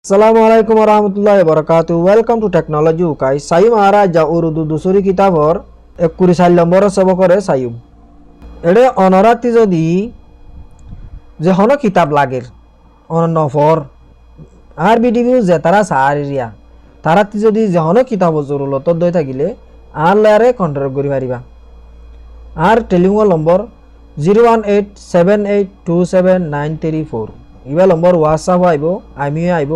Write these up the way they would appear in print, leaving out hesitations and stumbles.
Assalamualaikum warahmatullahi wabarakatuh. Welcome to Technology Ukai. Sayum ara ja urdu dusuri kitabor 41 number সবকরে sayum. এডে অনরাতি যদি যে হন কিতাব লাগের on নফর আর বিডিভিউ যে তারা সারিয়া তারাতি যদি যে হন কিতাব জরুরত দই থাকিলে আর লারে কন্ট্রোল করি পারিবা। আর টেলিফোন নম্বর 01878279334 ইবা নম্বর হোয়াটসঅ্যাপ আইব আমিও আইব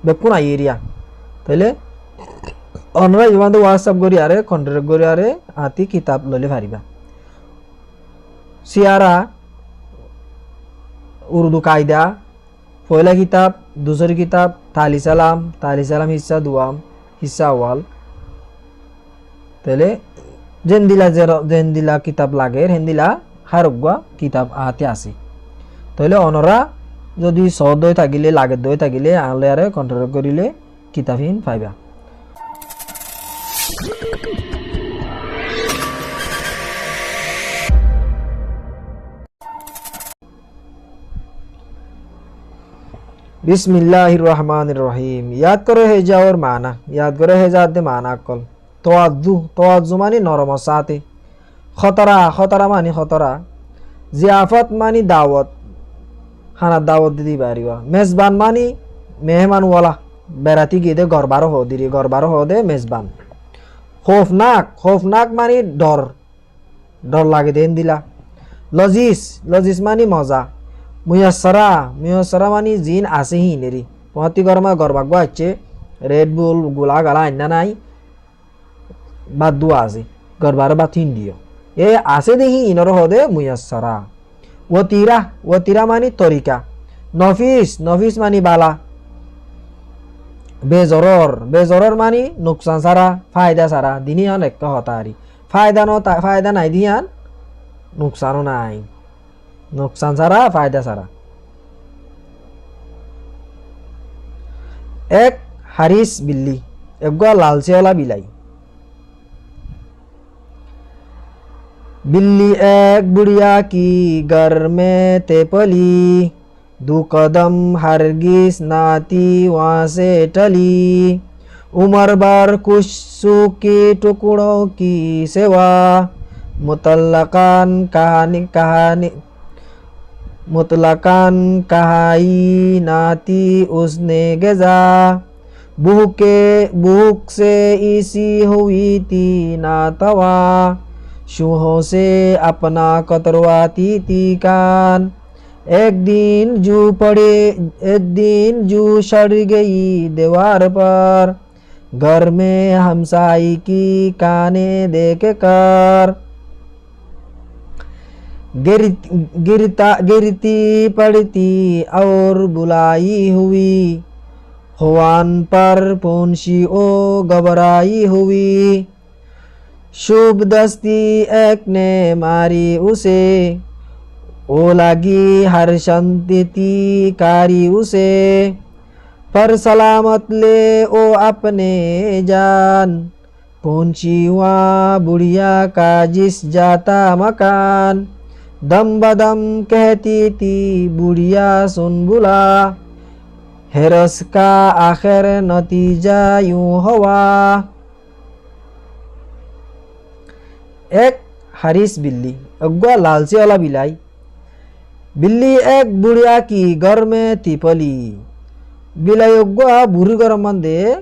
বেকুন আই এরিয়া তাইলে অনরা ইবান হোয়াটসঅ্যাপ করি আরে কন্ট্যাক্ট করি আরে আতি কিতাব লইলে পারিবা। সিয়ারা উর্দু কায়দা পয়লা কিতাব দুসরি কিতাব তালি সালাম হিস্সা দুয়াম হিস্সা ওয়াল তাইলে যেন দিলা কিতাব লাগে হেন্দিলা হারগুয়া কিতাব আতে আসি তাইলে অনরা যদি সদ দই থাকিলে লাগে দই থাকিলে আনলে আরে কন্ট্রোল করিলে কিতাবহীন পাইবা। बिस्मिल्लाहिर रहमानिर रहीम। याद करो हेजा और माना, याद करो हेजा दे माना कल। तवाज्जु मानी नरम साथे, खतरा मानी खतरा, जियाफत मानी दावत, खाना दावत दी बारीवा। मेजबान मानी मेहमान वाला, बेराती गिदे गरबारो हो दे मेजबान। खौफनाक मानी डर लागे देन दिला। लजीज मानी मजा। मुयस्सरा मानी जिन आसे ही नेरी पहती गरमा गरबागवा अच्छे रेड बुल गुला गला अन्ना नाई बादू आसे गरबार बाथिन दियो ये आसे दे ही इनर हो दे मुयस्सरा। वतीरा मानी तरीका। नफिस मानी बाला। बेजरर मानी नुकसान सारा फायदा सारा दिनियान एक हतारी फायदा नाई दियान नुकसानो नाई नुकसान सारा फायदा सारा। एक हारिस बिल्ली एक लालचे वाला बिलाई। बिल्ली एक बुढ़िया की घर में ते पली 2 कदम हरगिज नाती वहाँ से टली। उम्र भर कुछ सूखी टुकड़ों की सेवा मुतल्लकान कहाई नाती उसने गजा। भूख से इसी हुई थी नातवा शूहों से अपना कतरवाती थी कान। एक दिन जू सड़ गई दीवार पर घर में हमसाई की काने देख कर। गिरती पड़ती और बुलाई हुई हुआन पर पोंशी ओ घबराई हुई। शुभ दस्ती एक ने मारी उसे ओ लगी हर शांति कारी उसे। पर सलामत ले ओ अपने जान पोंची वहाँ बुढ़िया का जिस जाता मकान। दम बदम कहती थी बुढ़िया सुन बुला हेरस का आखिर नतीजा यूं हुआ। एक हरीस बिल्ली अगुआ लालचे वाला बिलाई। बिल्ली एक बुढ़िया की घर में थी पली। बिलाई अगुआ बुरी घर मंदे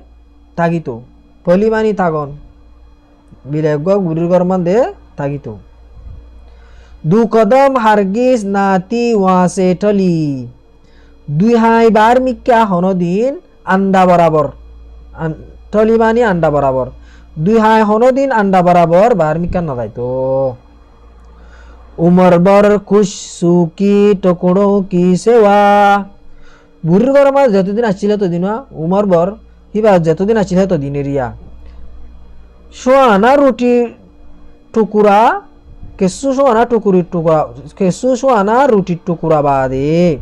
तागी तो पली मानी तागन बिलाई अगुआ बुरी घर मंदे तागी तो 2 कदम हरगिज नाती वहाँ से टली। 2 हाई बार मिक्या होनो दिन अंडा बराबर टली मानी अंडा बराबर 2 हाई होनो दिन अंडा बराबर बार मिक्या न जाए तो। उमर भर खुश सुखी टुकड़ों की सेवा बुरी गरमा जतो दिन आछिले तो दिन उमर भर हिबा जतो दिन आछिले तो दिन एरिया सोना रोटी टुकुरा केसु सोना रोटी टुकुरा बादे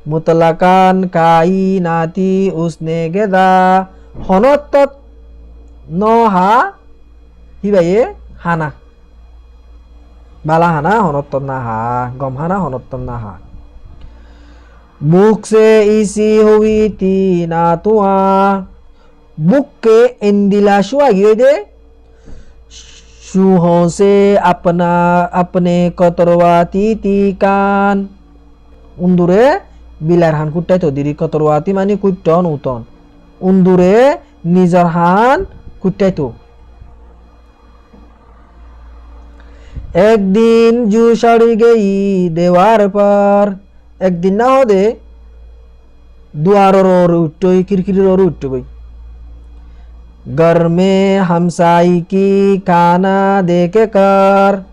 मुतलकान काई नाती उसने गेदा हनत न हा हिबाये हाना बाला हाना हनत ना हा गम हाना हनत ना हा। बुक से इसी हुई थी ना तुआ बुक के इंदिला शुआ गिरे दे शुहों से अपना अपने कतरवाती ती कान उन्दुरे बिलार हान कुट्टाई तो दिरी कतरवाती मानी कुट्टन उतन उन्दुरे निजर हान कुट्टाई तो एक दिन जू सड़ी गई देवार पर एक दिन ना हो दे दुआर और उठो खिड़की और उठ गई घर में हमसाई की खाना दे के कर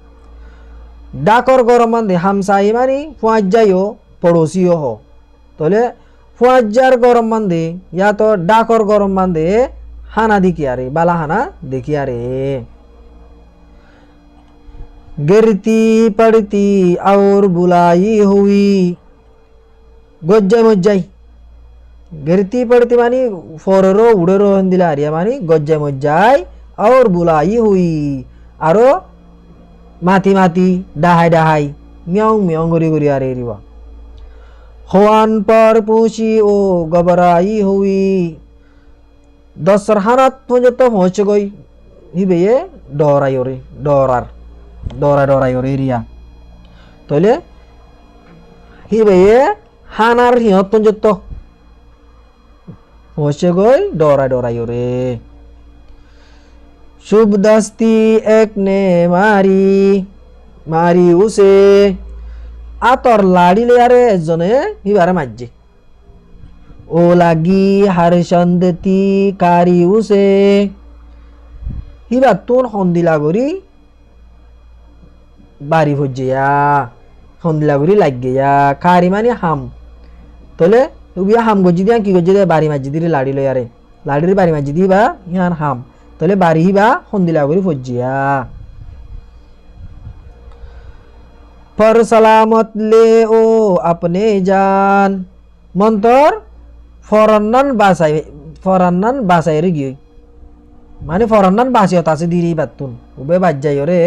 डाकर गरम मंदे हमसाई मानी फुआजाइयो पड़ोसियो हो तोले फुआजार गरम मंदे या तो डाकर गरम मंदे हाना दिखिया रे बाला हाना देखिया रे गिरती पड़ती और बुलाई हुई गज्जा मज्जाई गिरती पड़ती मानी फोररो उड़रो हिंदिला आरिया मानी गज्जा मज्जाई और बुलाई हुई आरो माती माती डाहाई डाहाई म्याऊ म्याऊ गोरी गोरी आ रही रिवा होवान पर पूछी ओ घबराई हुई दसरहानात मुझे तो पहुंच गई ही भैया डोराई रे डोरार डोरा डोराई रे रिया तोले ही भैया हानार हियत मुझे तो पहुंच गई डोरा डोराई रे शुभ दस्ती एक ने मारी मारी उसे आतर लाड़ी ले यारे जने ही बारे माज्जे ओ लागी हरचंदती कारी उसे ही बातून हंदिला गोरी बारी भोजिया हंदिला गोरी लाग गया कारी माने हाम तोले उबिया हाम गोजी दिया की गोजी दे बारी माज्जी दी लाड़ी ले यारे लाड़ी बारी माज्जी दी बा यान हाम तोले बारी ही बा हंदिला गोरी भोजिया पर सलामत ले ओ अपने जान मंतर फरन्नन बासाय रे गियो माने फरन्नन बासियो तासे दिरी बातुन उबे बाज्जायो रे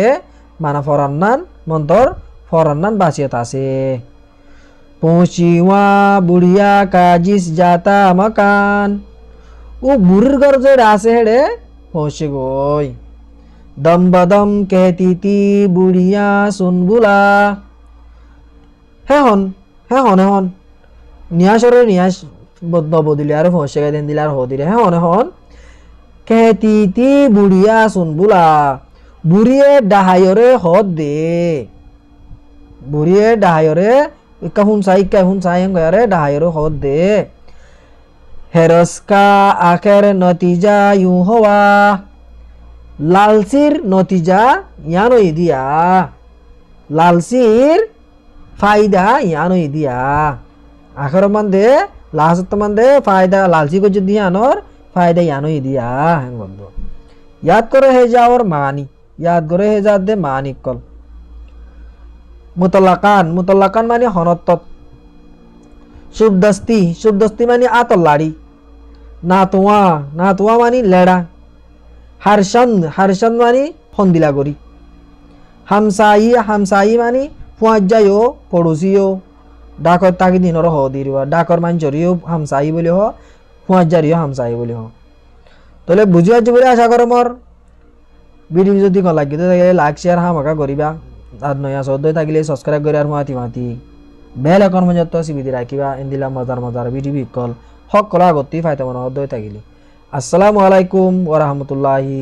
माना फरन्नन मंतर फरन्नन बासियो तासे पहुंची वहाँ बुढ़िया का जिस जाता मकान वो बुढ़ घर जो रासे हेडे पहुंच गई दम बदम कहती थी बुढ़िया सुन बुला है हन नियाश रे नियाश बदन बदलिया रे पहुंच गए दिन दिलार हो दिले है हन कहती थी बुढ़िया सुन बुला बुढ़िए डहायो रे होद दे बुढ़िए डहायो रे कहून साई गया रे डहायो रे होद दे हेरस का आखिर नतीजा यूं हुआ लालसीर नतीजा यानो इदिया लालसीर फायदा यानो इदिया आखिर मंदे लास्ट मंदे फायदा लालसी को जुदी यानोर फायदा यानो इदिया हैं बंदो याद करो है जा और मानी याद करो है जा दे मानी कल मुतल्लकान माने हनत्त शुभ दस्ती माने आतल्लाड़ी नातुआ मानी लेड़ा हर्षंद मानी फंदिला गोरी हमसाई मानी फुआजायो पड़ोसियो डाकर ताकि दिनर हो दिरिवा डाकर मान जरियो हमसाई बोले हो फुआजारियो हमसाई बोले हो तले बुझिया बले आशा करो मोर भिडिओ যদি ভাল লাগে তাহলে লাইক শেয়ার হামাকা করিবা আর নয়া সদয় থাকিলে সাবস্ক্রাইব করে আর মাতি বেল আইকন মজত সিবিদি রাখিবা ইন্দিলা মজার ভিডিও বিকল সকল আগতি ফাইতে মন সদয় থাকিলে আসসালামু আলাইকুম ওয়া রাহমাতুল্লাহি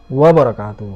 ওয়া বারাকাতুহু।